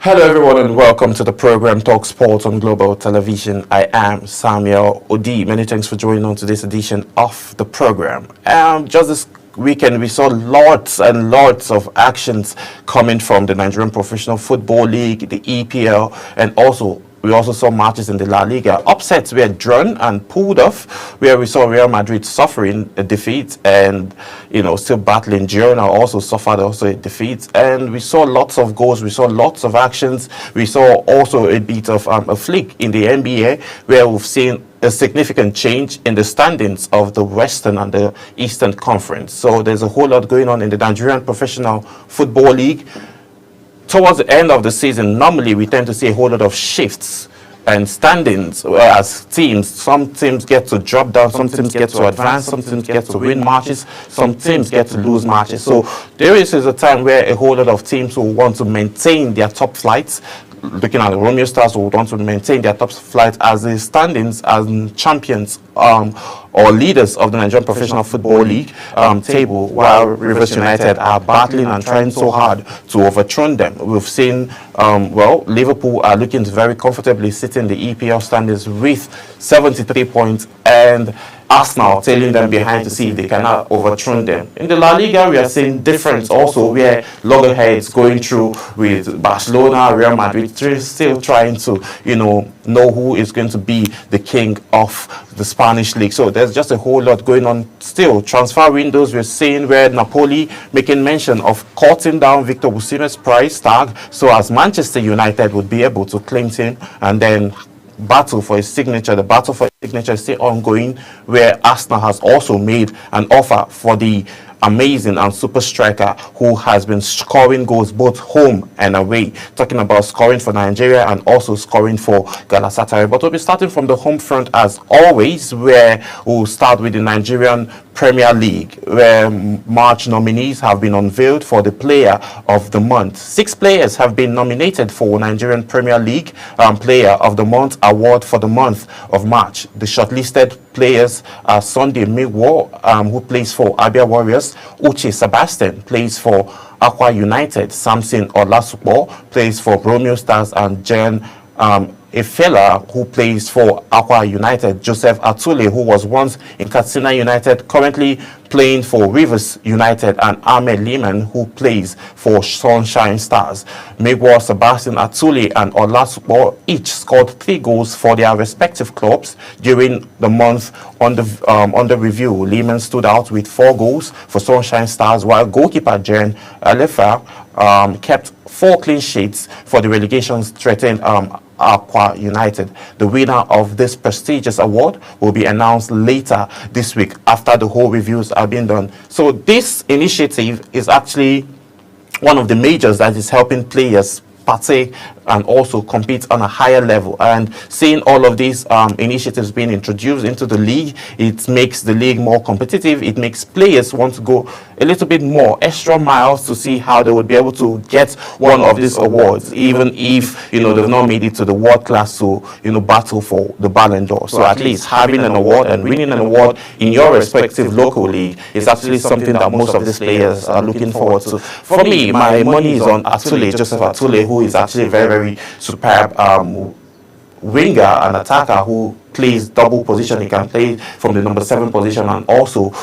Hello everyone and welcome to the program Talk Sports on Global Television. I am Samuel Odi. Many thanks for joining on to this edition of the program. Just this weekend we saw lots and lots of actions coming from the Nigerian Professional Football League, the EPL, and we also saw matches in the La Liga. Upsets were drawn and pulled off, where we saw Real Madrid suffering a defeat and, still battling. Girona also suffered a defeat. And we saw lots of goals. We saw lots of actions. We saw also a bit of a flick in the NBA, where we've seen a significant change in the standings of the Western and the Eastern Conference. So there's a whole lot going on in the Nigerian Professional Football League. Towards the end of the season, normally we tend to see a whole lot of shifts and standings, whereas some teams get to drop down, some teams get to advance, some teams get to win matches, some teams get to lose matches. So there is a time where a whole lot of teams will want to maintain their top flights. Looking at the Romeo Stars, who want to maintain their top flight as the standings as champions or leaders of the Nigerian Professional Football League table, while Rivers United are battling and trying so hard to overthrow them. We've seen, Liverpool are looking to very comfortably sit in the EPL standings with 73 points, and Arsenal tailing them behind to see if they cannot overthrow them. In the La Liga, we are seeing difference also, where loggerheads going through with Barcelona, Real Madrid, still trying to, know who is going to be the king of the Spanish league. So there's just a whole lot going on still. Transfer windows, we're seeing where Napoli making mention of cutting down Victor Osimhen's price tag, so as Manchester United would be able to claim him and then battle for his signature. The battle for his signature is still ongoing, where Arsenal has also made an offer for the amazing and super striker who has been scoring goals both home and away. Talking about scoring for Nigeria and also scoring for Galatasaray. But we'll be starting from the home front as always, where we'll start with the Nigerian Premier League, where March nominees have been unveiled for the Player of the Month. 6 players have been nominated for Nigerian Premier League Player of the Month award for the month of March. The shortlisted players are Sunday Migwo, who plays for Abia Warriors. Uche Sebastian plays for Aqua United. Samson Olasupo plays for Romeo Stars, and Jen Efela, who plays for Aqua United. Joseph Atule, who was once in Katsina United, currently playing for Rivers United, and Ahmed Liman, who plays for Sunshine Stars. Megwa, Sebastian Atule, and Olasupo each scored 3 goals for their respective clubs during the month under review. Liman stood out with 4 goals for Sunshine Stars, while goalkeeper Jen Alefa kept 4 clean sheets for the relegation-threatened Aqua United. The winner of this prestigious award will be announced later this week after the whole reviews are being done. So this initiative is actually one of the majors that is helping players partake and also compete on a higher level. And seeing all of these initiatives being introduced into the league, it makes the league more competitive. It makes players want to go a little bit more extra miles to see how they would be able to get one of these awards, even if they've not made it to the world class to battle for the Ballon d'Or. So at least having an award and winning an award in your respective local league is actually something that most of these players are looking forward to. For me, my money is on Atule, Joseph Atule, who is actually a very, very superb winger and attacker who plays double position. He can play from the number 7 position and also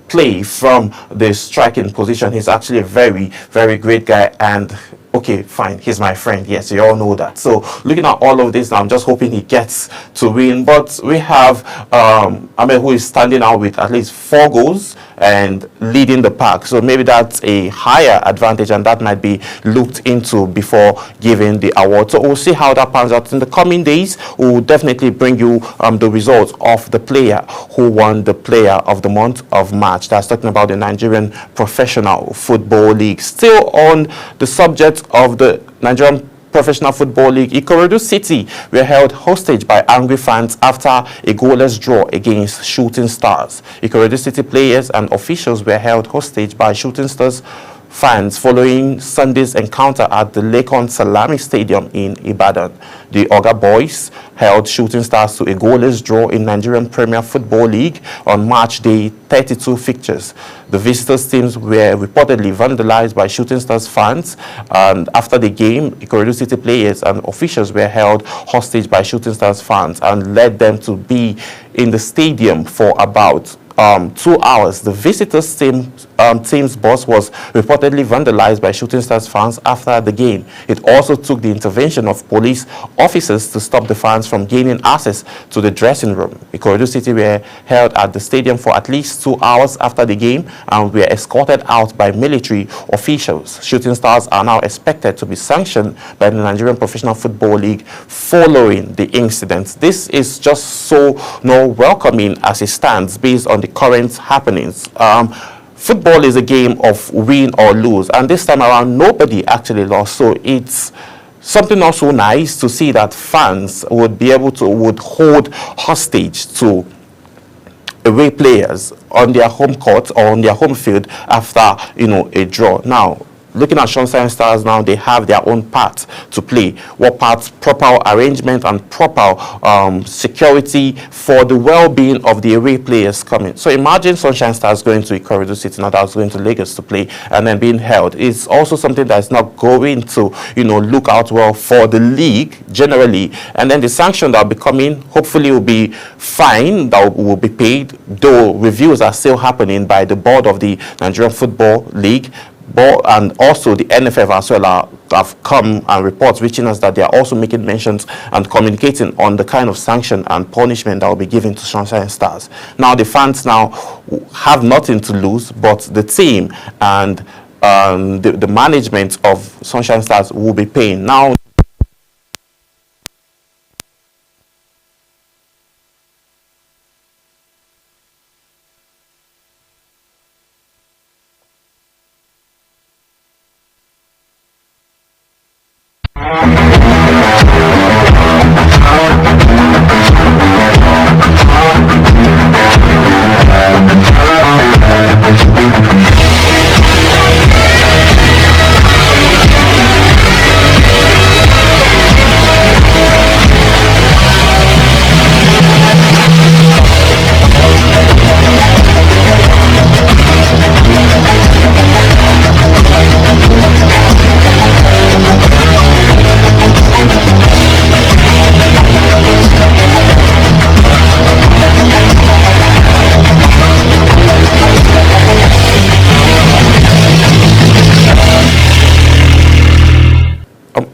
play from the striking position. He's actually a very, very great guy, and okay, fine, he's my friend. Yes, you all know that. So looking at all of this, I'm just hoping he gets to win. But we have Ahmed, who is standing out with at least 4 goals and leading the pack. So maybe that's a higher advantage, and that might be looked into before giving the award. So we'll see how that pans out in the coming days. We'll definitely bring you the results of the player who won the Player of the Month of March. That's talking about the Nigerian Professional Football League. Still on the subject of the Nigerian Professional Football League, Ikorodu City were held hostage by angry fans after a goalless draw against Shooting Stars. Ikorodu City players and officials were held hostage by Shooting Stars fans following Sunday's encounter at the Lakon Salami Stadium in Ibadan. The Oga Boys held Shooting Stars to a goalless draw in Nigerian Premier Football League on March Day 32 fixtures. The visitors' teams were reportedly vandalized by Shooting Stars fans, and after the game, Ikorodu City players and officials were held hostage by Shooting Stars fans and led them to be in the stadium for about 2 hours. The visitors' team's bus was reportedly vandalized by Shooting Stars fans after the game. It also took the intervention of police officers to stop the fans from gaining access to the dressing room. Ikorodu City were held at the stadium for at least 2 hours after the game and were escorted out by military officials. Shooting Stars are now expected to be sanctioned by the Nigerian Professional Football League following the incident. This is just so welcoming as it stands based on the current happenings. Football is a game of win or lose, and this time around nobody actually lost, so it's something also nice to see that fans would be able to hold hostage to away players on their home court or on their home field after a draw. Now, looking at Sunshine Stars now, they have their own part to play. What part? Proper arrangement and proper security for the well-being of the away players coming. So imagine Sunshine Stars going to Ikorodu City, now that's going to Lagos to play, and then being held. It's also something that's not going to, look out well for the league generally. And then the sanction that will be coming, hopefully will be fine, that will be paid, though reviews are still happening by the board of the Nigerian Football League. And also the NFF as well have come and reports reaching us that they are also making mentions and communicating on the kind of sanction and punishment that will be given to Sunshine Stars. Now the fans now have nothing to lose, but the team and the management of Sunshine Stars will be paying. Now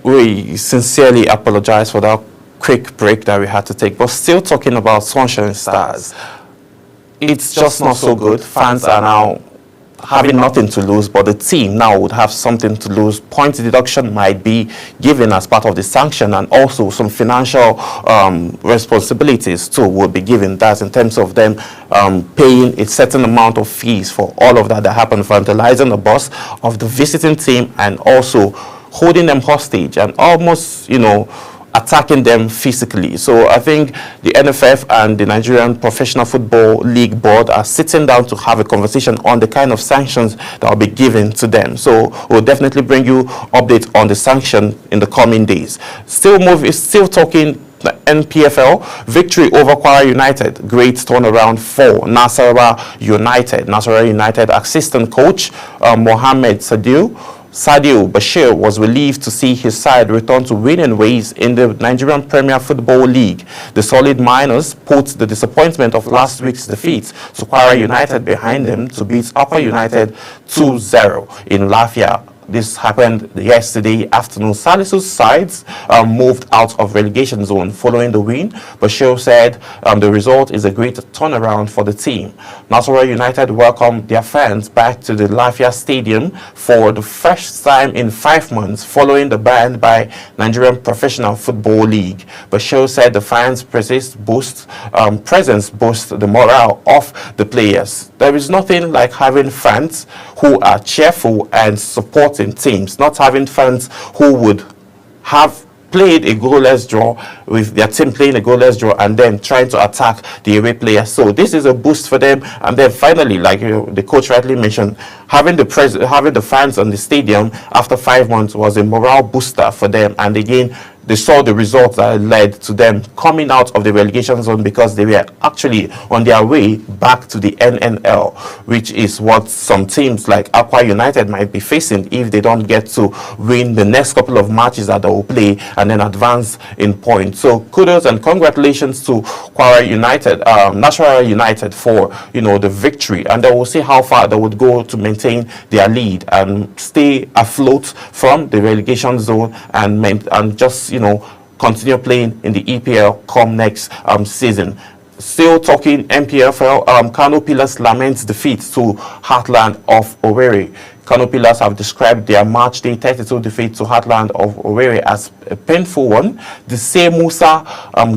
we sincerely apologize for that quick break that we had to take, but still talking about Sunshine Stars, it's just not so good. Fans are now having nothing to lose, but the team now would have something to lose. Point deduction might be given as part of the sanction, and also some financial responsibilities too will be given. That's in terms of them paying a certain amount of fees for all of that happened, vandalizing the bus of the visiting team and also holding them hostage and almost, attacking them physically. So I think the NFF and the Nigerian Professional Football League Board are sitting down to have a conversation on the kind of sanctions that will be given to them. So we'll definitely bring you updates on the sanction in the coming days. Still talking NPFL, victory over Kwara United, great turnaround for Nasarawa United. Nasarawa United assistant coach Mohammed Sadio Bashir was relieved to see his side return to winning ways in the Nigerian Premier Football League. The solid Miners put the disappointment of last week's defeat to Kwara United behind them to beat Upper United 2-0 in Lafia. This happened yesterday afternoon. Salisu's sides moved out of relegation zone following the win. Bashir said the result is a great turnaround for the team. Nasarawa United welcomed their fans back to the Lafia Stadium for the first time in 5 months following the ban by Nigerian Professional Football League. Bashir said the fans' presence boosts the morale of the players. There is nothing like having fans who are cheerful and supporting teams, not having fans who would have played a goalless draw, with their team playing a goalless draw and then trying to attack the away players. So this is a boost for them. And then finally, like the coach rightly mentioned, having the fans on the stadium after 5 months was a morale booster for them. And again, they saw the results that led to them coming out of the relegation zone, because they were actually on their way back to the NNL, which is what some teams like Aqua United might be facing if they don't get to win the next couple of matches that they will play and then advance in points. So kudos and congratulations to Kwara United, Nasarawa United, for the victory, and then we'll see how far they would go to maintain their lead and stay afloat from the relegation zone and just continue playing in the EPL come next season. Still talking MPFL, Kano Pillars laments defeat to Heartland of Owerri. Kano Pillars have described their March Day 32 defeat to Heartland of Owerri as a painful one. The same Musa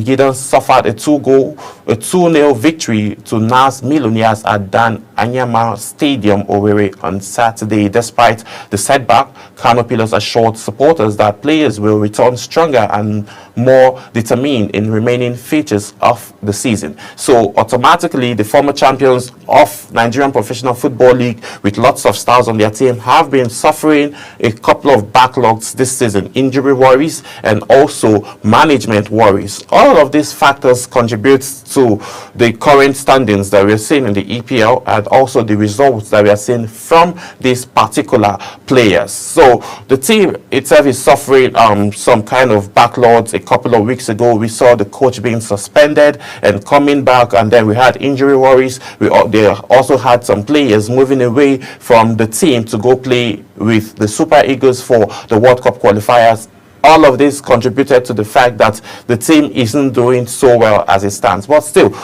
Gideon suffered a 2-0 victory to NAS Millionaires at Dan Anyama Stadium, Owerri, on Saturday. Despite the setback, Kano Pillars assured supporters that players will return stronger and more determined in remaining features of the season. So automatically, the former champions of Nigerian Professional Football League, with lots of stars on their team, have been suffering a couple of backlogs this season, injury worries and also management worries. All of these factors contribute to the current standings that we're seeing in the EPL, and also the results that we are seeing from these particular players. So the team itself is suffering some kind of backlogs. A couple of weeks ago, we saw the coach being suspended and coming back, and then we had injury worries. They also had some players moving away from the team to go play with the Super Eagles for the World Cup qualifiers. All of this contributed to the fact that the team isn't doing so well as it stands. But still,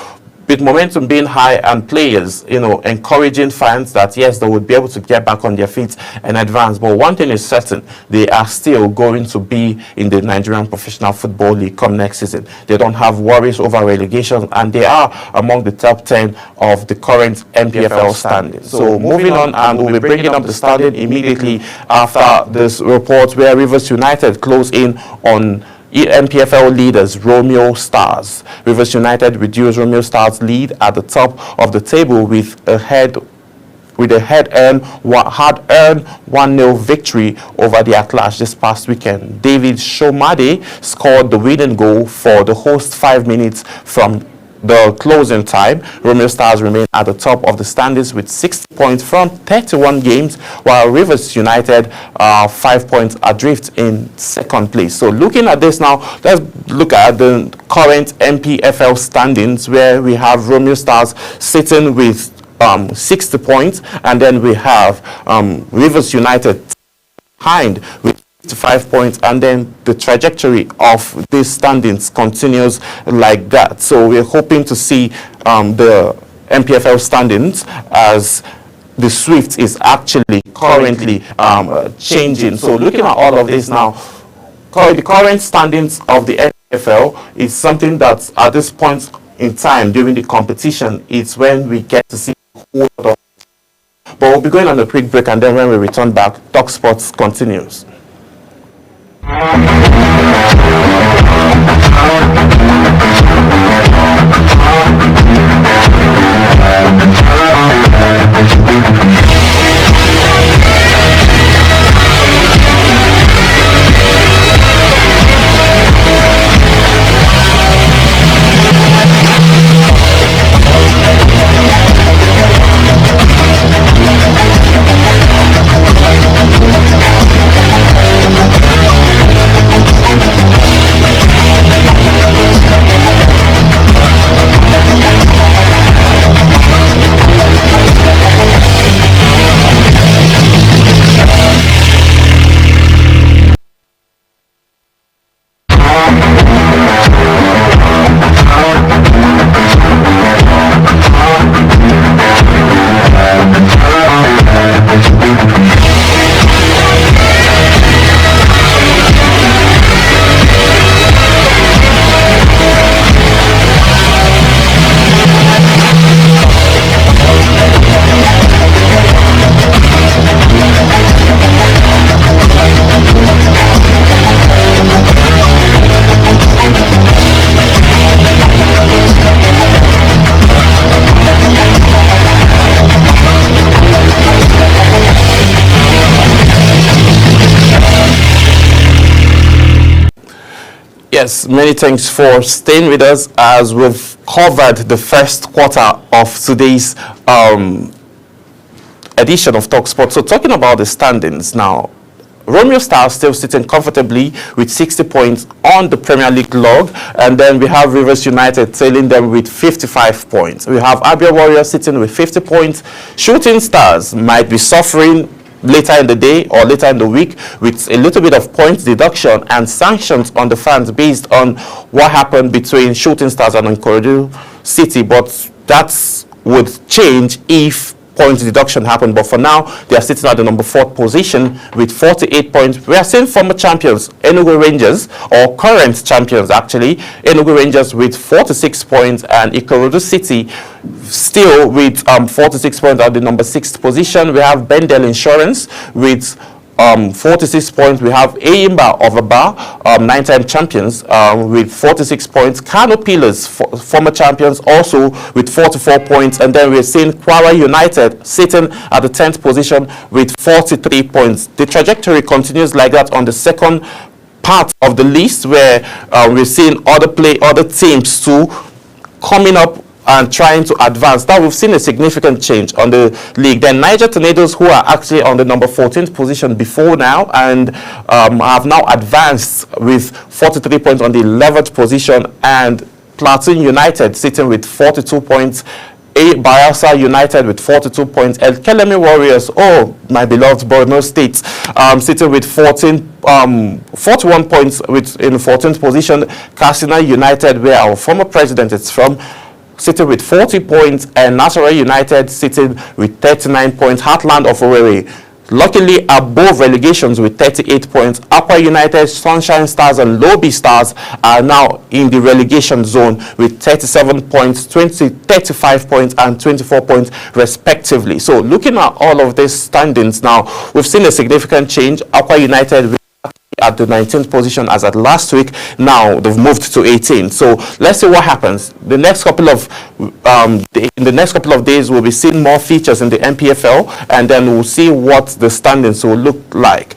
with momentum being high and players, encouraging fans that yes, they would be able to get back on their feet and advance. But one thing is certain, they are still going to be in the Nigerian Professional Football League come next season. They don't have worries over relegation, and they are among the top 10 of the current MPFL standing. So moving on, and we'll be bringing up the standing immediately after this report, where Rivers United close in on MPFL leaders Romeo Stars. Rivers United reduced Romeo Stars' lead at the top of the table with a hard-earned 1-0 victory over the Atlas this past weekend. David Shomade scored the winning goal for the host 5 minutes from the closing time. Romeo Stars remain at the top of the standings with 60 points from 31 games, while Rivers United are 5 points adrift in second place. So looking at this now, let's look at the current MPFL standings, where we have Romeo Stars sitting with 60 points, and then we have Rivers United behind with 5 points, and then the trajectory of these standings continues like that. So we're hoping to see the MPFL standings, as the Swift is actually currently changing. So looking at all of this now, the current standings of the MPFL is something that at this point in time during the competition, it's when we get to see who. But we'll be going on a quick break, and then when we return back, Talk Sports continues. Yes, many thanks for staying with us as we've covered the first quarter of today's edition of TalkSport. So talking about the standings now, Romeo Stars still sitting comfortably with 60 points on the Premier League log, and then we have Rivers United trailing them with 55 points. We have Abia Warriors sitting with 50 points. Shooting Stars might be suffering later in the day or later in the week with a little bit of points deduction and sanctions on the fans based on what happened between Shooting Stars and Ikorodu City, but that would change if points deduction happened. But for now, they are sitting at the number 4th position with 48 points. We are seeing former champions Enugu Rangers, or current champions actually, Enugu Rangers with 46 points, and Ikorodu City still with 46 points at the number 6th position. We have Bendel Insurance with 46 points. We have Eyimba of Aba, 9-time champions, with 46 points. Kano Pillars, former champions, also with 44 points. And then we're seeing Kwara United sitting at the 10th position with 43 points. The trajectory continues like that on the second part of the list, where we're seeing other teams too coming up and trying to advance. Now we've seen a significant change on the league. Then Niger Tornadoes, who are actually on the number 14th position before now, and have now advanced with 43 points on the 11th position, and Plateau United sitting with 42 points. Bayelsa United with 42 points. El Kelemi Warriors, oh my beloved Borno State, sitting with 41 points in the 14th position. Katsina United, where our former president is from, sitting with 40 points, and Nasarawa United sitting with 39 points. Heartland of Owerri, luckily above relegations with 38 points. Akwa United, Sunshine Stars, and Lobby Stars are now in the relegation zone with 37 points, 35 points, and 24 points respectively. So looking at all of these standings now, we've seen a significant change. Akwa United at the 19th position as at last week. Now they've moved to 18. So let's see what happens. The next couple of in the next couple of days, we'll be seeing more features in the MPFL, and then we'll see what the standings will look like.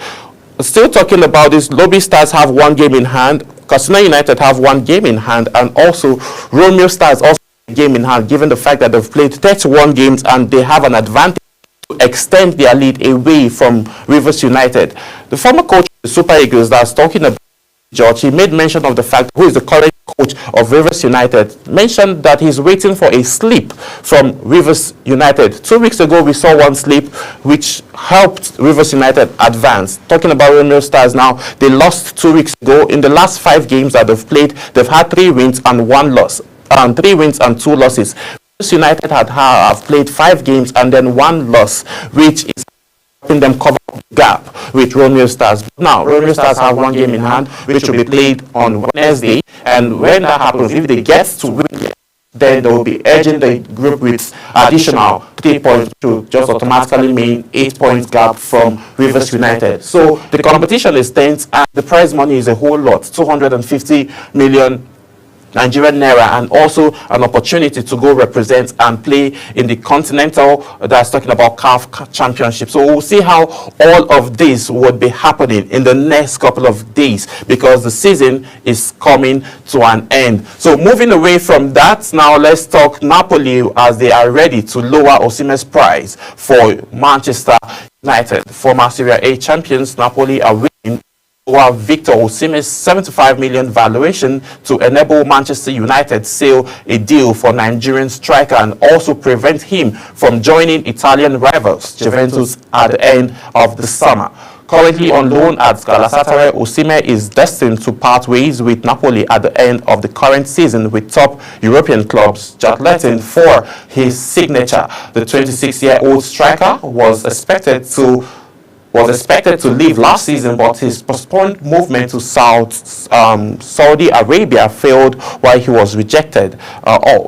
Still talking about this, Lobby Stars have 1 game in hand, Katsina United have 1 game in hand, and also Romeo Stars also have a game in hand, given the fact that they've played 31 games and they have an advantage to extend their lead away from Rivers United. The former coach of the Super Eagles that's talking about George, he made mention of the fact, who is the current coach of Rivers United, mentioned that he's waiting for a slip from Rivers United. 2 weeks ago, we saw one slip which helped Rivers United advance. Talking about Romeo Stars now, they lost 2 weeks ago. In the last 5 games that they've played, they've had 3 wins and 1 loss. 3 wins and 2 losses. Rivers United have played 5 games and then 1 loss, which is helping them cover the gap with Romeo Stars. Now, Romeo Stars have 1 game in hand, which will be played on Wednesday, and when that happens, if they get to win, then they will be edging the group with additional 3 points to just automatically mean 8 points gap from Rivers United. So the competition is tense, and the prize money is a whole lot, 250 million Nigerian Naira, and also an opportunity to go represent and play in the continental, that's talking about CAF Championship. So we'll see how all of this would be happening in the next couple of days, because the season is coming to an end. So moving away from that, now let's talk Napoli, as they are ready to lower Osimhen's price for Manchester United. Former Serie A champions, Napoli are winning over Victor Osimhen's 75 million valuation to enable Manchester United seal a deal for Nigerian striker and also prevent him from joining Italian rivals Juventus at the end of the summer. Currently on loan at Galatasaray, Osimhen is destined to part ways with Napoli at the end of the current season, with top European clubs jargeting for his signature. The 26-year-old striker was expected to leave last season, but his postponed movement to Saudi Arabia failed while he was rejected.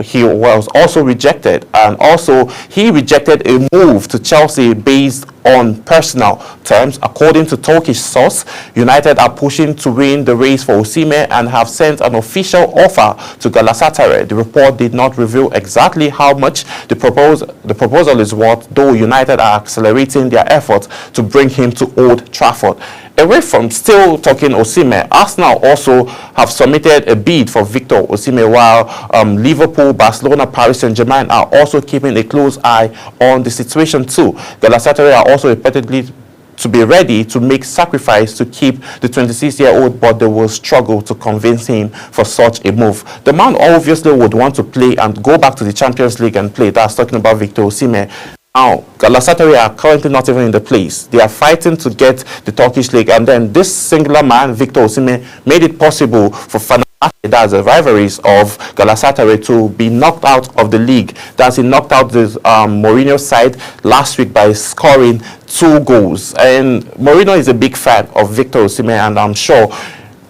He was also rejected, and also he rejected a move to Chelsea based on personal terms. According to Turkish source, United are pushing to win the race for Osimhen and have sent an official offer to Galatasaray. The report did not reveal exactly how much the proposal is worth, though United are accelerating their efforts to bring him to Old Trafford. away from still talking Osimhen, Arsenal also have submitted a bid for Victor Osimhen, while Liverpool, Barcelona, Paris Saint-Germain are also keeping a close eye on the situation too. Galatasaray are also reportedly to be ready to make sacrifice to keep the 26-year-old, but they will struggle to convince him for such a move. The man obviously would want to play and go back to the Champions League and play. That's talking about Victor Osimhen. Now, Galatasaray are currently not even in the place. They are fighting to get the Turkish league, and then this singular man, Victor Osimhen, made it possible for Fenerbahce, that's the rivalries of Galatasaray, to be knocked out of the league. That's he knocked out the Mourinho side last week by scoring 2 goals. And Mourinho is a big fan of Victor Osimhen, and I'm sure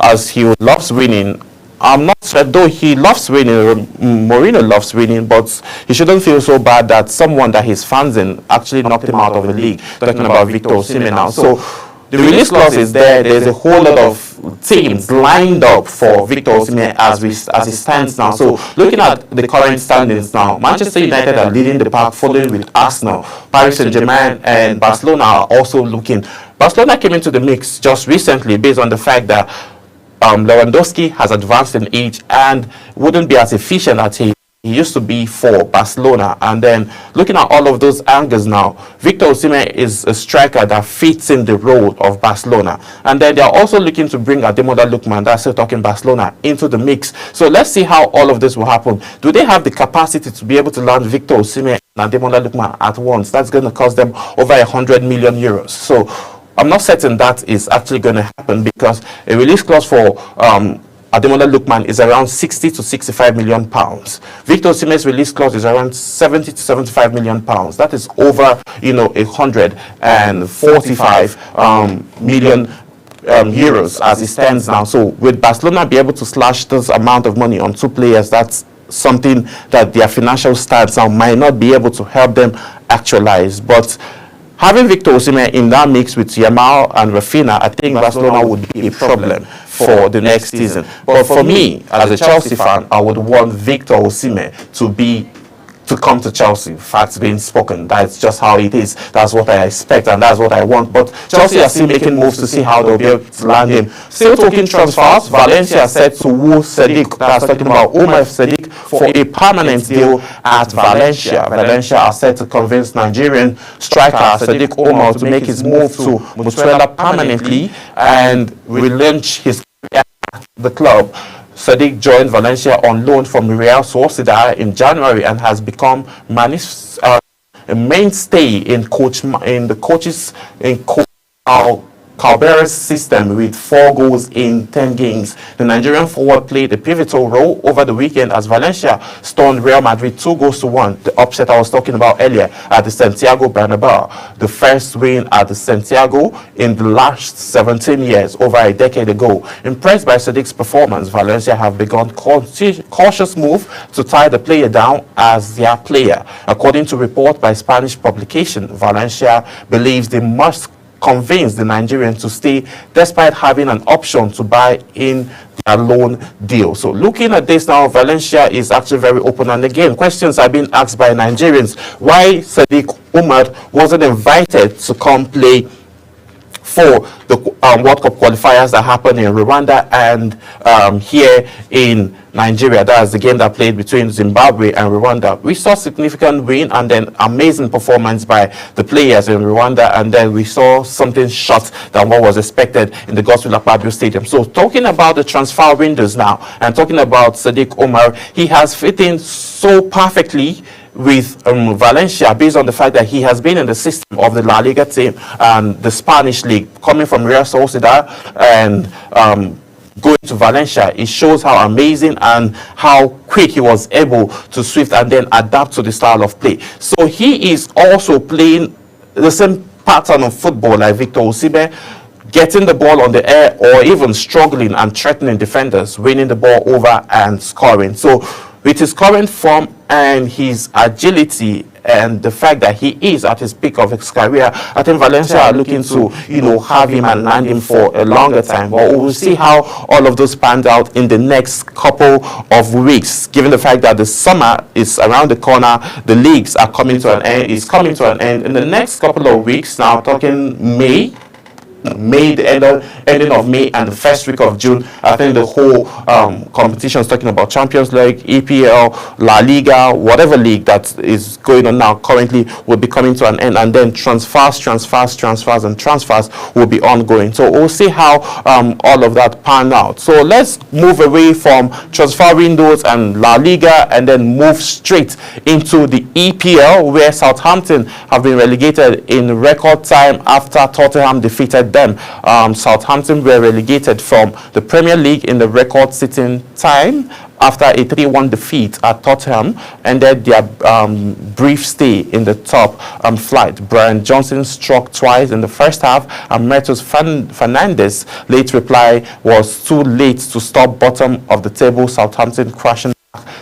as he loves winning, I'm not sure, though he loves winning, Mourinho loves winning, but he shouldn't feel so bad that someone that he's fans in actually knocked him out of the league. Talking about Victor Osimhen now. So the release clause is there. There's a whole lot of teams lined up for Victor Osimhen as it stands now. So looking at the current standings now, Manchester United are leading the pack, following with Arsenal. Paris Saint-Germain and Barcelona are also looking. Barcelona came into the mix just recently based on the fact that Lewandowski has advanced in age and wouldn't be as efficient as he used to be for Barcelona. And then looking at all of those angles now, Victor Osimhen is a striker that fits in the role of Barcelona. And then they are also looking to bring Ademola Lookman, that's still talking Barcelona, into the mix. So let's see how all of this will happen. Do they have the capacity to be able to land Victor Osimhen and Ademola Lookman at once? That's going to cost them over 100 million euros. So I'm not certain that is actually going to happen, because a release clause for Ademola Lookman is around 60 to 65 million pounds. Victor Osimhen's release clause is around 70 to 75 million pounds. That is over, 145 million euros as it stands now. So with Barcelona be able to slash this amount of money on 2 players, that's something that their financial stance now might not be able to help them actualize. But having Victor Osimhen in that mix with Yamal and Rafinha, I think Barcelona would be a problem for the next season. But for me, as a Chelsea fan, I would want Victor Osimhen to come to Chelsea. Facts being spoken, that's just how it is. That's what I expect and that's what I want. But Chelsea are still making moves to see how they'll be able to land him. Still talking transfers, Valencia said to woo Sadiq, that's talking about Omar Sadiq, for a permanent deal at Valencia. Valencia are set to convince Nigerian striker Sadiq Omar to make his move to Mutuela permanently and relaunch his career at the club. Sadiq joined Valencia on loan from Real Sociedad in January and has become a mainstay in Calbera's system with 4 goals in 10 games. The Nigerian forward played a pivotal role over the weekend as Valencia stunned Real Madrid 2-1, the upset I was talking about earlier at the Santiago Bernabeu, the first win at the Santiago in the last 17 years, over a decade ago. Impressed by Sadiq's performance, Valencia have begun cautious move to tie the player down as their player. According to report by Spanish publication, Valencia believes they must convince the Nigerian to stay despite having an option to buy in a loan deal. So looking at this now, Valencia is actually very open. And again, questions are being asked by Nigerians why Sadiq Umar wasn't invited to come play for the World Cup qualifiers that happened in Rwanda and here in Nigeria. That's the game that played between Zimbabwe and Rwanda. We saw significant win and then amazing performance by the players in Rwanda, and then we saw something short than what was expected in the Godswill Akpabio Stadium. So talking about the transfer windows now and talking about Sadiq Umar, he has fit in so perfectly with Valencia based on the fact that he has been in the system of the La Liga team and the Spanish league, coming from Real Sociedad and going to Valencia. It shows how amazing and how quick he was able to shift and then adapt to the style of play. So he is also playing the same pattern of football like Victor Osimhen, getting the ball on the air or even struggling and threatening defenders, winning the ball over and scoring. So with his current form and his agility and the fact that he is at his peak of his career, I think Valencia are looking to, have him and land him for a longer time. But we will see how all of those panned out in the next couple of weeks, given the fact that the summer is around the corner, the leagues are coming to an end, in the next couple of weeks, now talking May, May, the ending of May and the first week of June. I think the whole competition is talking about Champions League, EPL, La Liga, whatever league that is going on now currently will be coming to an end, and then transfers will be ongoing. So we'll see how all of that pan out. So let's move away from transfer windows and La Liga and then move straight into the EPL, where Southampton have been relegated in record time after Tottenham defeated them. Southampton were relegated from the Premier League in the record-setting time after a 3-1 defeat at Tottenham, ended their brief stay in the top flight. Brian Johnson struck twice in the first half, and Matheus Fernandes' late reply was too late to stop bottom of the table Southampton crashing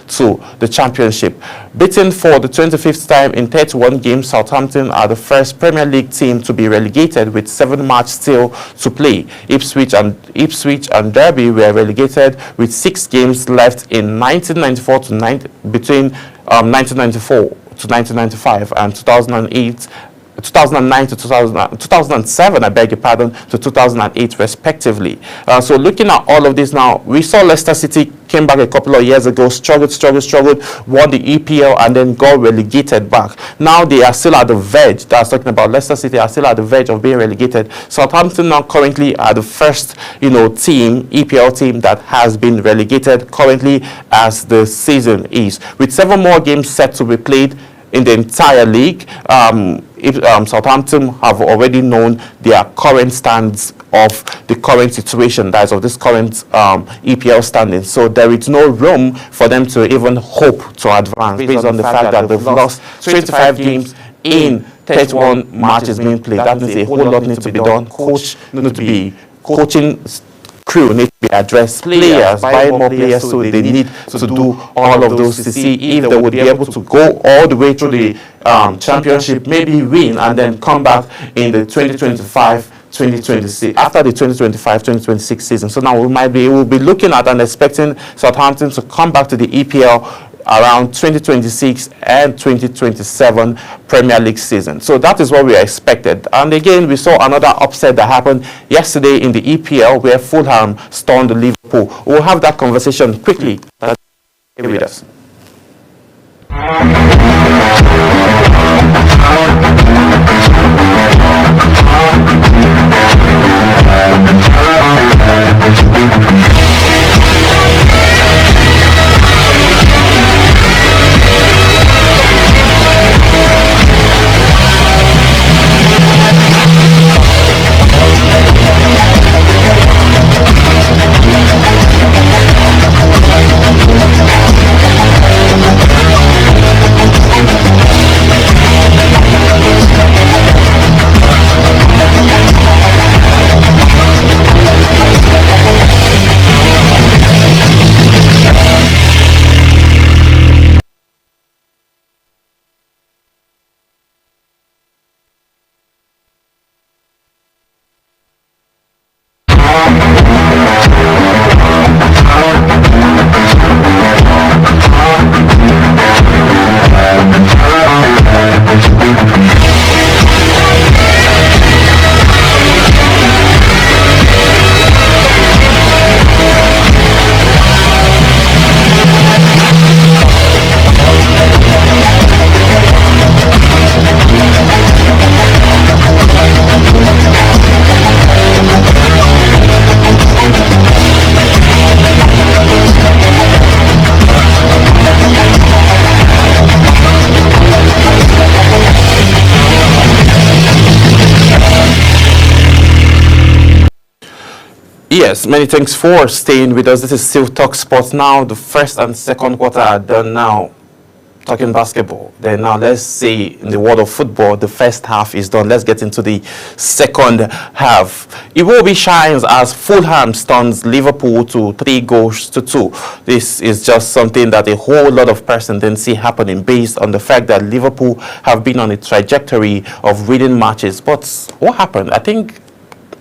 to the championship. Beaten for the 25th time in 31 games, Southampton are the first Premier League team to be relegated with 7 matches still to play. Ipswich and Derby were relegated with 6 games left in 1994 to between 1994 to 1995 and 2009 to 2007, I beg your pardon, to 2008 respectively. So looking at all of this now, we saw Leicester City came back a couple of years ago, struggled, won the EPL and then got relegated back. Now they are still at the verge. That's talking about Leicester City are still at the verge of being relegated. Southampton now currently are the first, team, EPL team that has been relegated currently as the season is. With 7 more games set to be played in the entire league, Southampton have already known their current stands of the current situation, that is of this current EPL standing. So there is no room for them to even hope to advance based on the fact that they've lost 25 games in 31 matches being played. That means a whole lot needs to be done. Coaching crew need to be addressed, players, buy more players, so they need to do all of those to see if they would be able to go all the way through the championship, maybe win, and then come back in the 2025-2026 after the 2025-2026 season. So now we'll be looking at and expecting Southampton to come back to the EPL around 2026 and 2027 Premier League season. So that is what we expected. And again, we saw another upset that happened yesterday in the EPL where Fulham stunned Liverpool. We'll have that conversation quickly. Stay with us. Yes, many thanks for staying with us. This is Silk Talk Sports now. The first and second quarter are done now. Talking basketball. Then now let's say in the world of football, the first half is done. Let's get into the second half. Iwobi shines as Fulham stuns Liverpool to 3-2. This is just something that a whole lot of persons didn't see happening based on the fact that Liverpool have been on a trajectory of winning matches. But what happened? I think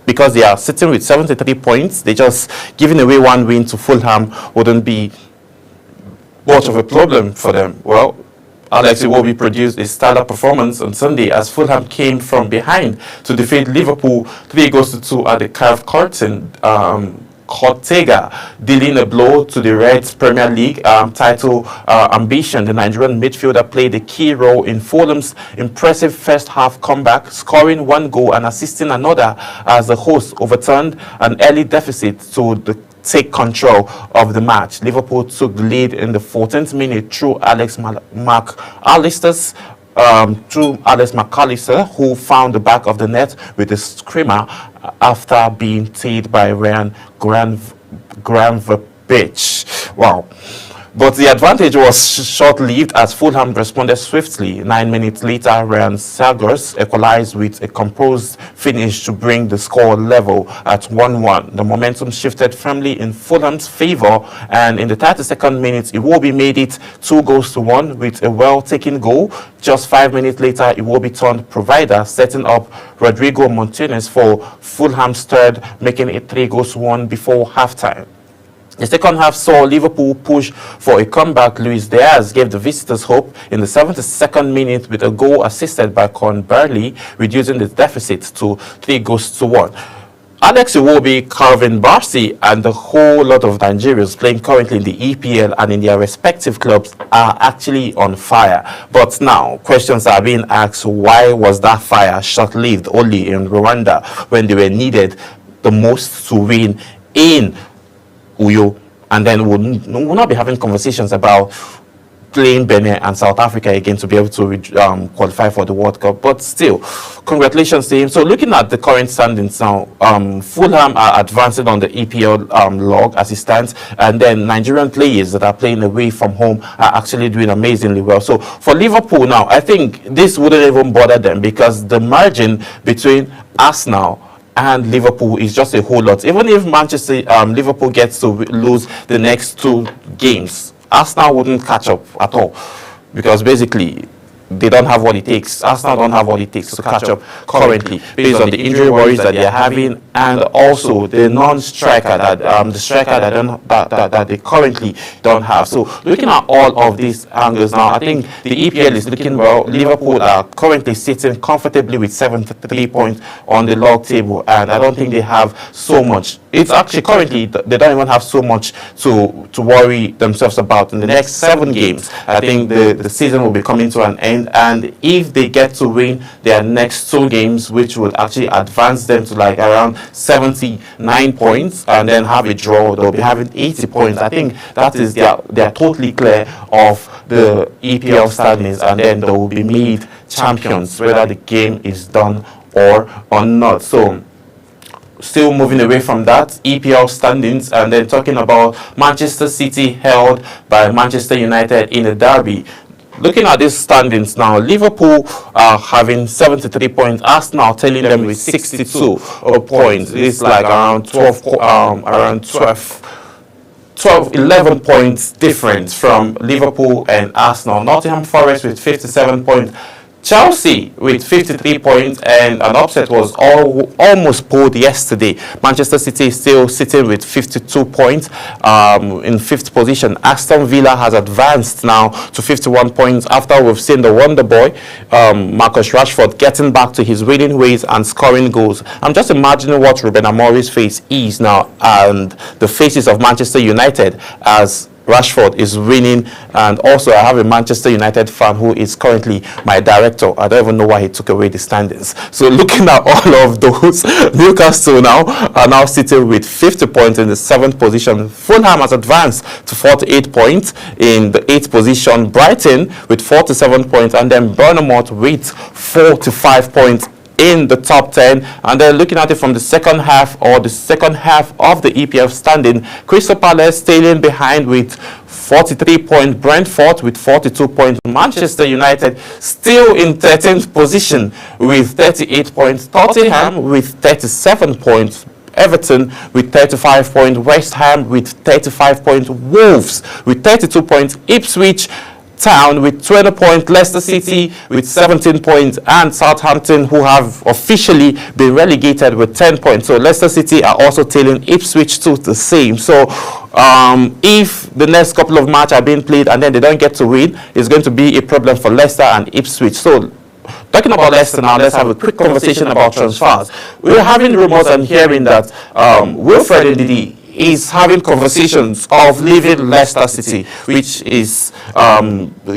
because they are sitting with 73 points, they just giving away one win to Fulham wouldn't be much of a problem for them. Well, Alex Iwobi produced a stellar performance on Sunday as Fulham came from behind to defeat Liverpool 3-2 at the Carve Curtain. Ortega dealing a blow to the Reds Premier League title ambition. The Nigerian midfielder played a key role in Fulham's impressive first half comeback, scoring 1 goal and assisting another as the hosts overturned an early deficit to take control of the match. Liverpool took the lead in the 14th minute through Alex McAllister, who found the back of the net with a screamer after being tailed by Ryan Gravenberch. Wow. But the advantage was short-lived as Fulham responded swiftly. 9 minutes later, Ryan Sagers equalized with a composed finish to bring the score level at 1-1. The momentum shifted firmly in Fulham's favour, and in the 32nd minute, Iwobi made it 2-1 with a well-taken goal. Just 5 minutes later, Iwobi turned provider, setting up Rodrigo Martinez for Fulham's third, making it 3-1 before halftime. The second half saw Liverpool push for a comeback. Luis Diaz gave the visitors hope in the 72nd minute with a goal assisted by Con Burley, reducing the deficit to 3-1. Alex Iwobi, Calvin Bassey, and a whole lot of Nigerians playing currently in the EPL and in their respective clubs are actually on fire. But now, questions are being asked, why was that fire short-lived only in Rwanda when they were needed the most to win in Uyo, and then we'll not be having conversations about playing Benin and South Africa again to be able to qualify for the World Cup. But still, congratulations to him. So looking at the current standings now, Fulham are advancing on the EPL log as it stands, and then Nigerian players that are playing away from home are actually doing amazingly well. So for Liverpool now, I think this wouldn't even bother them because the margin between Arsenal and Liverpool is just a whole lot. Even if Liverpool gets to lose the next 2 games, Arsenal wouldn't catch up at all because basically they don't have what it takes. Arsenal don't have what it takes to catch up currently based on the injury worries that they're having and also the non-striker that they currently don't have. So looking at all of these angles now, I think the EPL is looking well. Liverpool are currently sitting comfortably with 73 points on the log table, and I don't think they have so much. It's actually currently they don't even have so much to worry themselves about in the next 7 games. I think the season will be coming to an end, and if they get to win their next 2 games, which would actually advance them to like around 79 points, and then have a draw, they'll be having 80 points. I think that is they're totally clear of the EPL standings, and then they will be made champions whether the game is done or not. So still moving away from that, EPL standings, and then talking about Manchester City held by Manchester United in a derby. Looking at these standings now, Liverpool are having 73 points, Arsenal telling them with 62 points. It's like around 11 points difference from Liverpool and Arsenal. Nottingham Forest with 57 points. Chelsea with 53 points, and an upset was almost pulled yesterday. Manchester City is still sitting with 52 points in 5th position. Aston Villa has advanced now to 51 points after we've seen the wonder boy, Marcus Rashford, getting back to his winning ways and scoring goals. I'm just imagining what Ruben Amorim's face is now and the faces of Manchester United as Rashford is winning. And also I have a Manchester United fan who is currently my director. I don't even know why he took away the standings. So looking at all of those, Newcastle now are now sitting with 50 points in the 7th position. Fulham has advanced to 48 points in the 8th position. Brighton with 47 points, and then Bournemouth with 45 points in the top 10. And then looking at it from the second half of the EPL standing, Crystal Palace tailing behind with 43 points, Brentford with 42 points, Manchester United still in 13th position with 38 points, Tottenham with 37 points, Everton with 35 points, West Ham with 35 points, Wolves with 32 points, Ipswich Town with 20 points, Leicester City with 17 points, and Southampton, who have officially been relegated, with 10 points. So Leicester City are also tailing Ipswich to the same. So If the next couple of matches are being played and then they don't get to win, it's going to be a problem for Leicester and Ipswich. So, talking about Leicester now, let's have a quick conversation about transfers. We're having rumors and hearing that Wilfred Ndidi is having conversations of leaving Leicester City, which is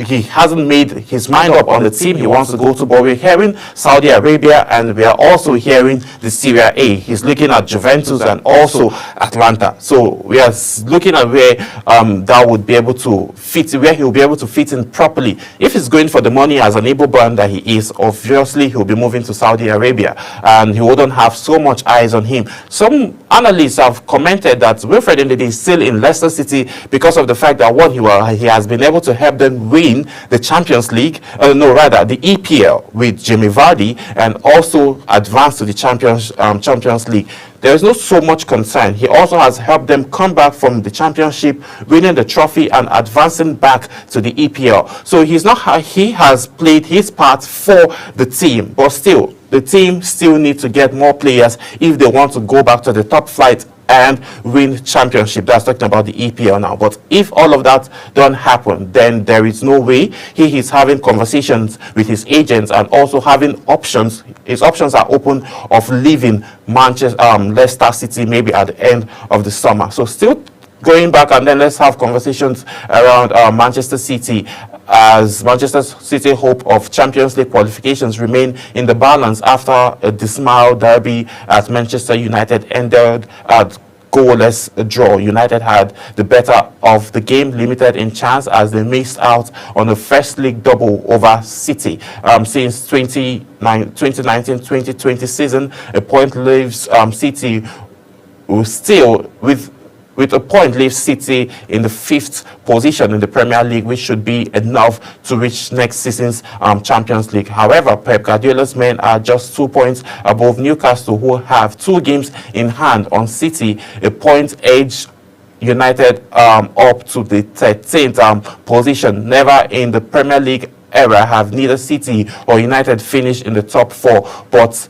he hasn't made his mind up on the team he wants to go to, but we're hearing Saudi Arabia and we are also hearing the Serie A. He's looking at Juventus and also Atlanta. So we are looking at where that would be able to fit, where he'll be able to fit in properly. If he's going for the money as an able brand that he is, obviously he'll be moving to Saudi Arabia and he wouldn't have so much eyes on him. Some analysts have commented that Wilfred Ndidi is still in Leicester City because of the fact that one, he has been able to help them win the Champions League, the EPL with Jamie Vardy, and also advance to the Champions League. There is not so much concern. He also has helped them come back from the championship, winning the trophy and advancing back to the EPL. So he has played his part for the team, but still, the team still need to get more players if they want to go back to the top flight and win championship. That's talking about the EPL now. But if all of that don't happen, then there is no way. He is having conversations with his agents and also having options. His options are open of leaving Leicester City maybe at the end of the summer. So still going back, and then let's have conversations around Manchester City, as Manchester City hope of Champions League qualifications remain in the balance after a dismal derby at Manchester United ended at goalless draw. United had the better of the game, limited in chance as they missed out on the first league double over City. Since 2019-2020 season, a point leaves City with a point leaves City in the 5th position in the Premier League, which should be enough to reach next season's Champions League. However, Pep Guardiola's men are just 2 points above Newcastle, who have 2 games in hand on City, a point edge United up to the 13th position. Never in the Premier League era have neither City or United finished in the top 4, but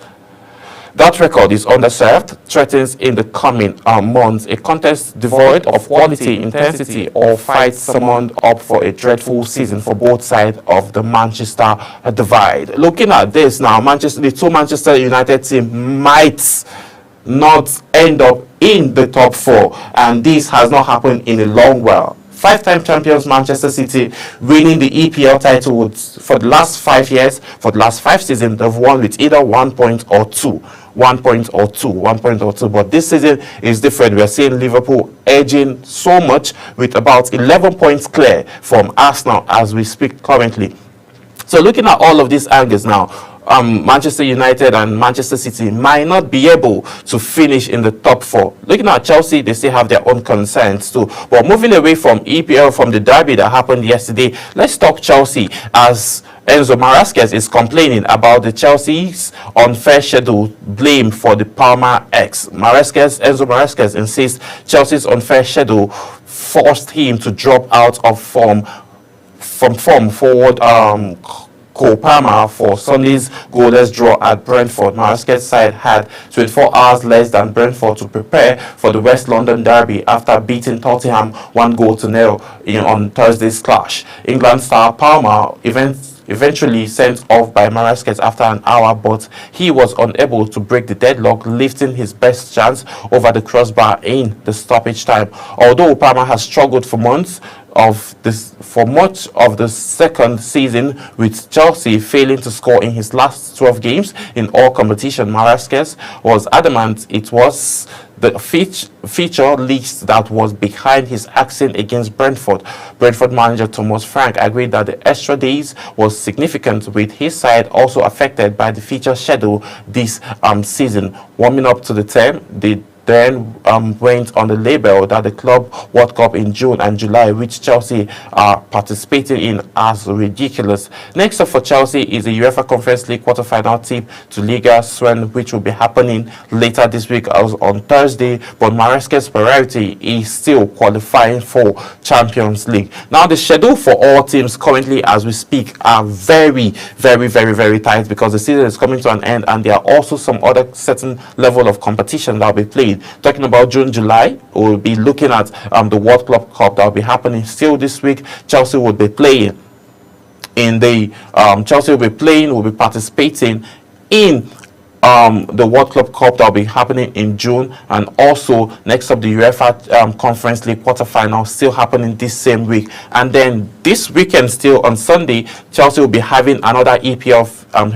that record is underserved, threatens in the coming months a contest devoid of quality, intensity, or fight summoned up for a dreadful season for both sides of the Manchester divide. Looking at this now, the 2 Manchester United team might not end up in the top 4, and this has not happened in a long while. 5-time champions Manchester City winning the EPL title for the last 5 years. For the last 5 seasons, they've won with either 1 point or 2. 1 point or 2. But this season is different. We are seeing Liverpool edging so much with about 11 points clear from Arsenal as we speak currently. So looking at all of these angles now, Manchester United and Manchester City might not be able to finish in the top 4. Looking at Chelsea, they still have their own concerns too. But moving away from EPL, from the derby that happened yesterday, let's talk Chelsea, as Enzo Marescas is complaining about the Chelsea's unfair schedule blame for the Palmer X. Enzo Marescas insists Chelsea's unfair schedule forced him to drop out of form forward Cole Palmer for Sunday's goalless draw at Brentford. Marescas' side had 24 hours less than Brentford to prepare for the West London derby after beating Tottenham 1-0 on Thursday's clash. England star Palmer eventually sent off by Marescas after an hour, but he was unable to break the deadlock, lifting his best chance over the crossbar in the stoppage time. Although Palmer has struggled for much of the second season, with Chelsea failing to score in his last 12 games in all competition, Marescas was adamant it was the feature list that was behind his action against Brentford. Brentford manager Thomas Frank agreed that the extra days was significant, with his side also affected by the feature schedule this season. Warming up to the 10, they then went on the label that the Club World Cup in June and July, which Chelsea are participating in, as ridiculous. Next up for Chelsea is the UEFA Conference League quarter-final trip to Liga Swen, which will be happening later this week on Thursday, but Marescas' priority is still qualifying for Champions League. Now, the schedule for all teams currently as we speak are very, very, very, very tight, because the season is coming to an end and there are also some other certain level of competition that will be played. moving. Talking about June, July, we'll be looking at the World Club Cup that will be happening still this week. Chelsea will be playing in the will be participating in the World Club Cup that will be happening in June, and also next up the UEFA Conference League quarterfinal still happening this same week. And then this weekend, still on Sunday, Chelsea will be having another EPL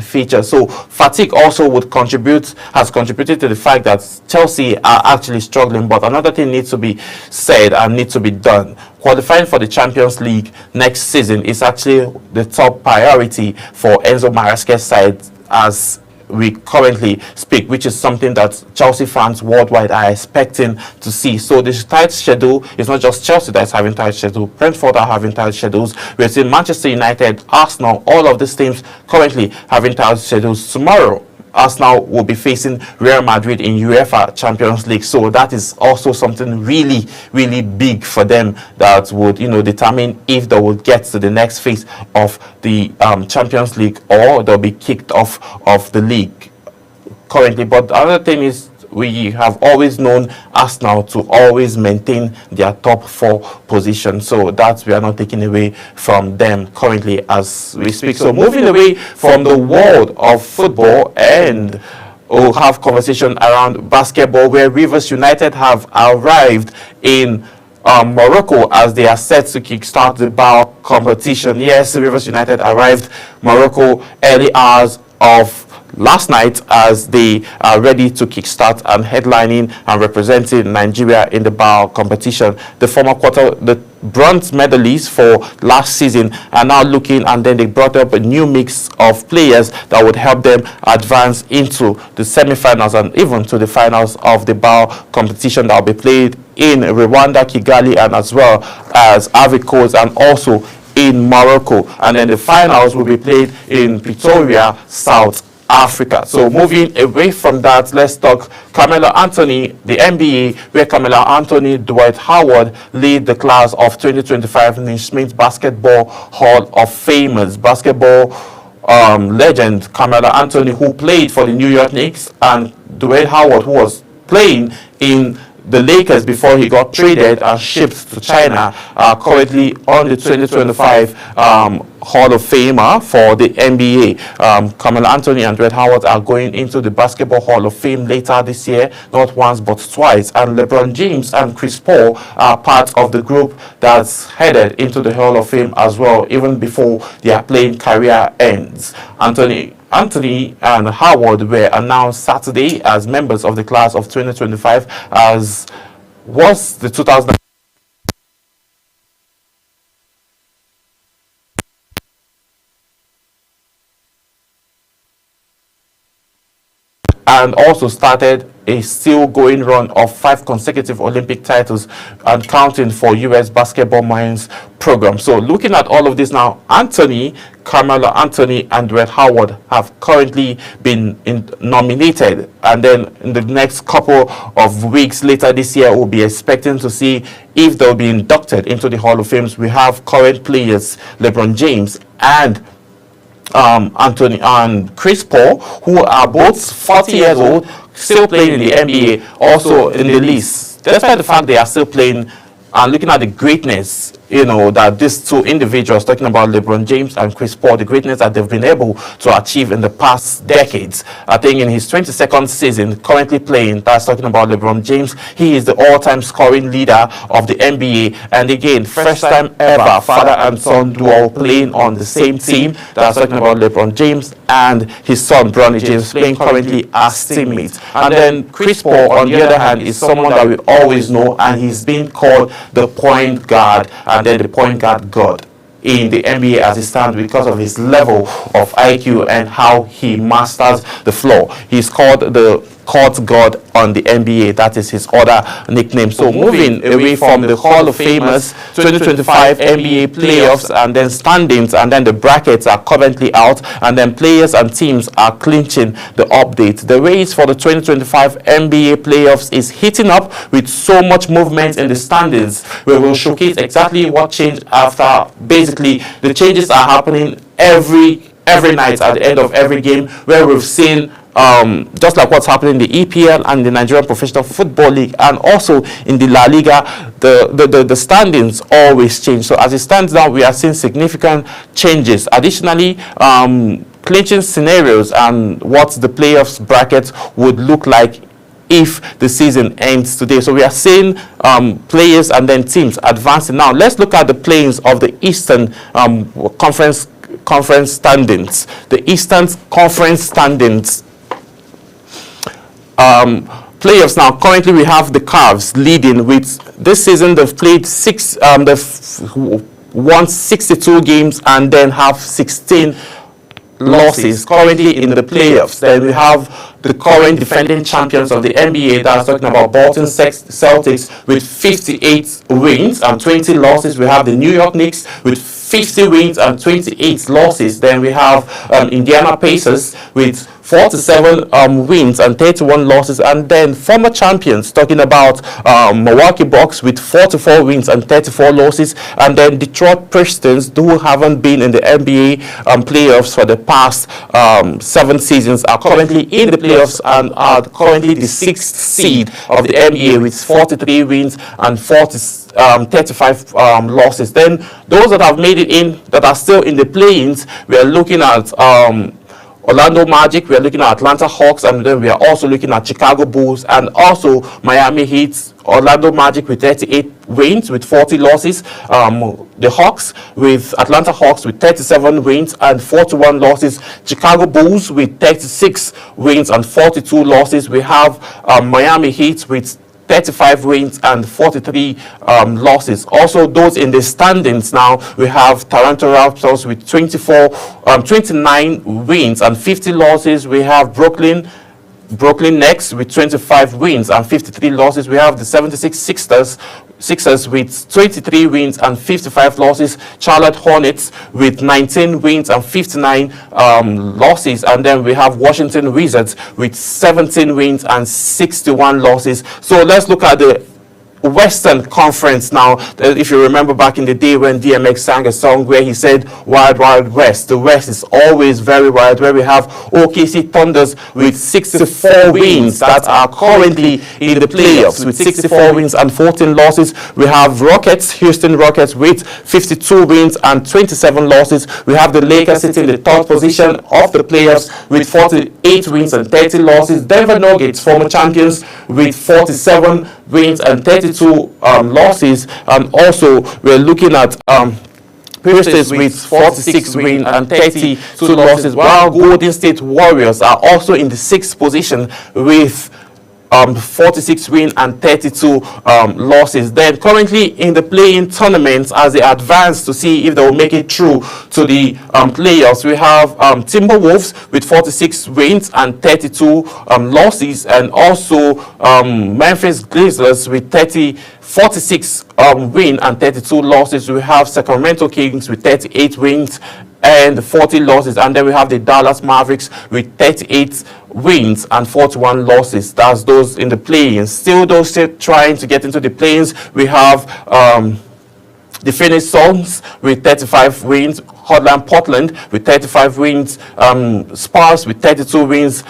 feature. So fatigue also has contributed to the fact that Chelsea are actually struggling. But another thing needs to be said and needs to be done. Qualifying for the Champions League next season is actually the top priority for Enzo Maresca's side as we currently speak, which is something that Chelsea fans worldwide are expecting to see. So this tight schedule is not just Chelsea that's having tight schedule. Brentford are having tight schedules. We're seeing Manchester United, Arsenal, all of these teams currently having tight schedules. Tomorrow, Arsenal will be facing Real Madrid in UEFA Champions League. So that is also something really, really big for them that would, determine if they will get to the next phase of the Champions League, or they'll be kicked off of the league currently. But the other thing is, we have always known Arsenal to always maintain their top 4 position. So that we are not taking away from them currently as we speak. So moving away from the world of football, and we'll have conversation around basketball, where Rivers United have arrived in Morocco as they are set to kickstart the BAL competition. Yes, Rivers United arrived Morocco early hours of last night as they are ready to kickstart and headlining and representing Nigeria in the BAL competition. The bronze medalists for last season are now looking, and then they brought up a new mix of players that would help them advance into the semi-finals and even to the finals of the BAL competition that will be played in Rwanda, Kigali, and as well as Ivory Coast, and also in Morocco. And then the finals will be played in Pretoria, South Africa. So moving away from that, let's talk Carmelo Anthony, the NBA, where Carmelo Anthony, Dwight Howard lead the class of 2025 Naismith Basketball Hall of Famers. Basketball legend Carmelo Anthony, who played for the New York Knicks, and Dwight Howard, who was playing in the Lakers before he got traded and shipped to China, are currently on the 2025 Hall of Famer for the NBA. Carmelo Anthony and Dwight Howard are going into the Basketball Hall of Fame later this year, not once but twice. And LeBron James and Chris Paul are part of the group that's headed into the Hall of Fame as well, even before their playing career ends. Anthony and Howard were announced Saturday as members of the class of 2025, as was the 2000. And also started a still going run of 5 consecutive Olympic titles and counting for US Basketball Minds program. So looking at all of this now, Carmelo Anthony and Dwight Howard have currently been nominated, and then in the next couple of weeks later this year, we'll be expecting to see if they'll be inducted into the Hall of Fame. We have current players LeBron James and Anthony and Chris Paul, who are both 40 years old, still playing in the NBA, also in the list. Despite the fact they are still playing, and looking at the greatness, that these two individuals, talking about LeBron James and Chris Paul, the greatness that they've been able to achieve in the past decades. I think in his 22nd season, currently playing, that's talking about LeBron James, he is the all-time scoring leader of the NBA. And again, first time ever, father and son duo playing on the same team. That's talking about LeBron James and his son, Bronny James, playing currently as teammates. And then Chris Paul, on the other hand, is someone that we always know, and he's been called the point guard, and then the point guard god in the NBA as it stands, because of his level of IQ and how he masters the floor. He's called the court god on the NBA. That is his other nickname. So moving away from the Hall of Famers, 2025 NBA playoffs and then standings, and then the brackets are currently out, and then players and teams are clinching the update. The race for the 2025 NBA playoffs is heating up with so much movement in the standings, where we'll showcase exactly what changed after. Basically, the changes are happening every night at the end of every game, where we've seen just like what's happening in the EPL and the Nigerian Professional Football League, and also in the La Liga, the standings always change. So as it stands now, we are seeing significant changes. Additionally, clinching scenarios and what the playoffs bracket would look like if the season ends today. So we are seeing players and then teams advancing. Now let's look at the playings of the Eastern Conference standings. The Eastern Conference standings. Playoffs now. Currently, we have the Cavs leading with this season. They've played they've won 62 games and then have 16 losses currently in the playoffs. Then we have the current defending champions of the NBA, that's talking about Boston Celtics, with 58 wins and 20 losses. We have the New York Knicks with 50 wins and 28 losses. Then we have Indiana Pacers with 47 wins and 31 losses. And then former champions, talking about Milwaukee Bucks with 44 wins and 34 losses. And then Detroit Pistons, who haven't been in the NBA playoffs for the past 7 seasons, are currently in the playoffs and are currently the 6th seed of the NBA with 43 wins and 35 losses. Then those that have made it in, that are still in the play-ins, we are looking at Orlando Magic, we are looking at Atlanta Hawks, and then we are also looking at Chicago Bulls and also Miami Heat. Orlando Magic with 38 wins with 40 losses. The Hawks with Atlanta Hawks with 37 wins and 41 losses. Chicago Bulls with 36 wins and 42 losses. We have Miami Heat with 35 wins and 43 losses. Also, those in the standings now, we have Toronto Raptors with 29 wins and 50 losses. We have Brooklyn Nets with 25 wins and 53 losses. We have the 76 Sixers with 23 wins and 55 losses. Charlotte Hornets with 19 wins and 59 losses. And then we have Washington Wizards with 17 wins and 61 losses. So let's look at the Western Conference now. If you remember back in the day when DMX sang a song where he said Wild Wild West, the West is always very wild, where we have OKC Thunders with 64 wins that are currently in the playoffs with 64 wins and 14 losses. We have Houston Rockets with 52 wins and 27 losses. We have the Lakers sitting in the 3rd position of the playoffs with 48 wins and 30 losses. Denver Nuggets, former champions, with 47 wins and 32 losses. And also we're looking at Pistons with 46 wins and 32 losses, while Golden State Warriors are also in the 6th position with 46 wins and 32 losses. Then currently in the play-in tournaments, as they advance to see if they will make it through to the playoffs, we have Timberwolves with 46 wins and 32 losses, and also Memphis Grizzlies with 46 wins and 32 losses. We have Sacramento Kings with 38 wins and 40 losses, and then we have the Dallas Mavericks with 38 wins and 41 losses. That's those in the play-ins. Still trying to get into the play-ins, we have the Phoenix Suns with 35 wins, Hotline Portland with 35 wins, Spurs with 32 wins,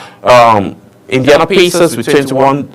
Indiana Pacers with 21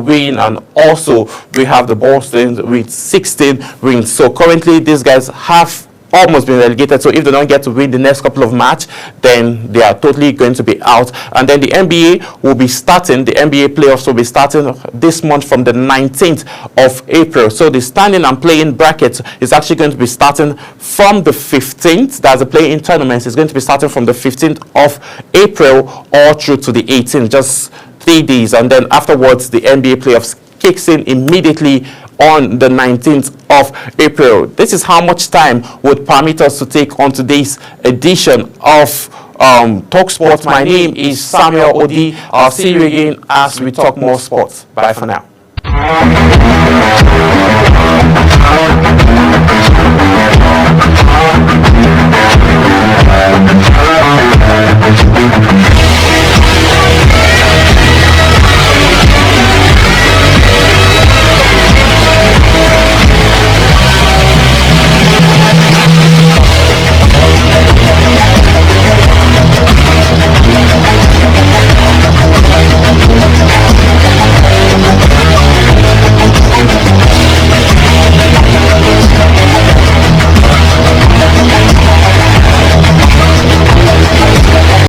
win, and also we have the Boston with 16 wins. So currently these guys have almost been relegated, so if they don't get to win the next couple of matches, then they are totally going to be out. And then the NBA will be starting, the NBA playoffs will be starting this month from the 19th of April. So the standing and playing bracket is actually going to be starting from the 15th. That's the play-in tournaments. It's going to be starting from the 15th of April all through to the 18th, just 3 days. And then afterwards, the NBA playoffs kicks in immediately on the 19th of April. This is how much time would permit us to take on today's edition of Talk Sports. My name is Samuel Odi. I'll see you again as we talk more sports. Bye for now.